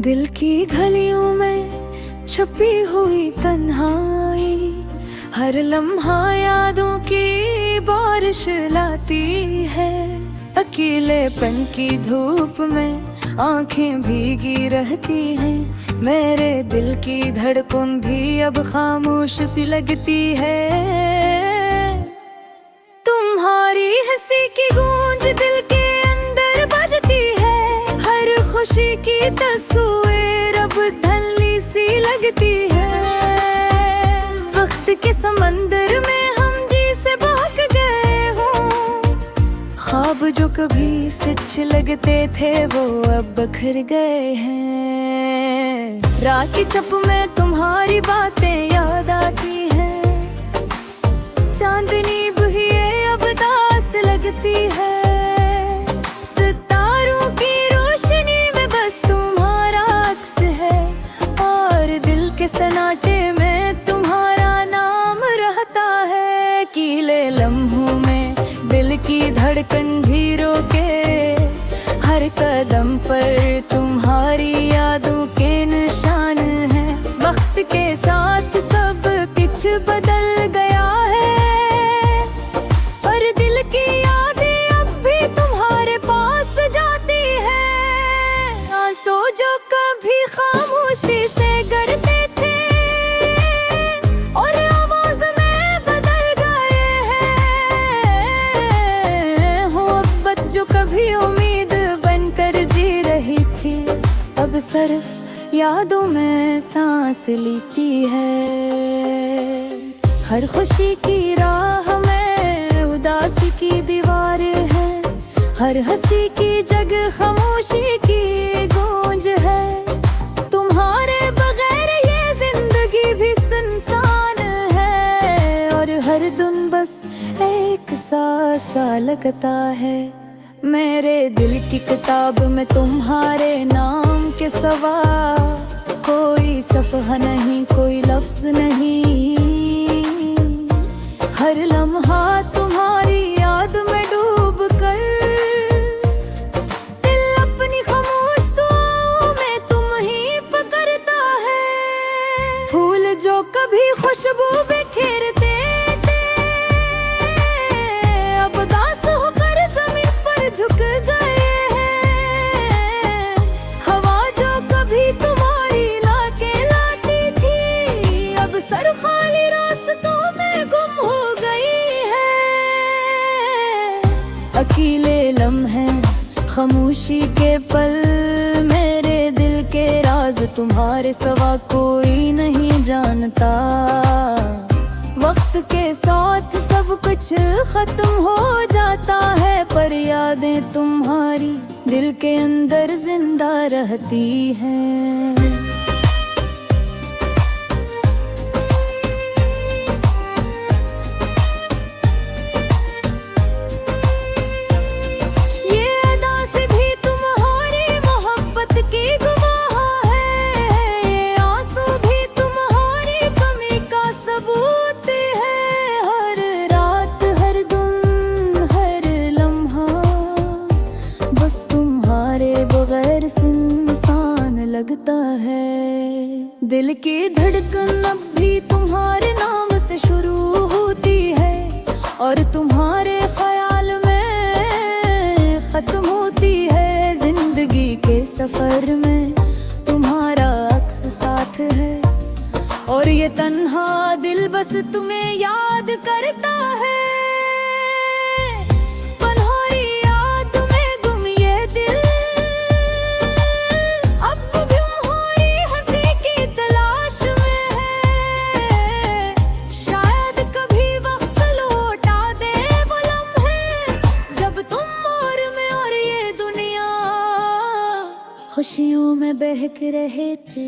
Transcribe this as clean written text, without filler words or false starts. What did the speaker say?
दिल की गलियों में छुपी हुई तन्हाई, हर लम्हा यादों की बारिश लाती है। अकेलेपन की धूप में आंखें भीगी रहती हैं, मेरे दिल की धड़कन भी अब खामोश सी लगती है। तुम्हारी हंसी की गूंज दिल के अंदर बजती है, हर खुशी की तस्वीर अब धुंधली सी लगती है। वक्त के समंदर में हम जी से बहक गए हों, ख्वाब जो कभी सच लगते थे वो अब बिखर गए हैं। रात की छप में तुम्हारी बातें याद आती हैं, चांदनी बहिए अब दास लगती है। सितारों की रोशनी में बस तुम्हारा अक्स है, और दिल के सन्नाटे में तुम्हारा नाम रहता है। कीले लम्हों में दिल की धड़कन भी रोके, हर कदम पर तुम्हारी यादों के निशान हैं। वक्त के साथ सब कुछ बदल गया है, पर दिल की यादें अब भी तुम्हारे पास जाती हैं। आंसू जो कभी खामोशी से गिरते थे और आवाज में बदल गए हैं। मोहब्बत जो कभी उम्मीद बनकर जी रही थी, अब सिर्फ यादों में सांस लेती है। हर खुशी की राह में उदासी की दीवार है, हर हंसी की जगह खामोशी की गूंज है। तुम्हारे बगैर ये जिंदगी भी सुनसान है, और हर दिन बस एक सा लगता है। मेरे दिल की किताब में तुम्हारे नाम के सिवा कोई सफ़हा नहीं, कोई लफ्ज नहीं। हर लम्हा तुम्हारी याद में डूब कर दिल अपनी खामोश दुआओं में तुम ही पकड़ता है। फूल जो कभी खुशबू बिखेरते थे, अब दास होकर जमीन पर झुक गए हैं। हवा जो कभी तुम्हारी लाके लाती थी, अब सर खाली रास्तों में गुम हो गई है। अकेले लम्हे खामोशी के पल, मेरे दिल के राज तुम्हारे सिवा कोई नहीं जानता। वक्त के साथ सब कुछ खत्म हो जाता है, पर यादें तुम्हारी दिल के अंदर जिंदा रहती हैं। लगता है दिल की धड़कन अब भी तुम्हारे नाम से शुरू होती है, और तुम्हारे ख्याल में खत्म होती है। जिंदगी के सफर में तुम्हारा अक्स साथ है, और ये तन्हा दिल बस तुम्हें याद करता है। खुशियों में बहक रहे थे।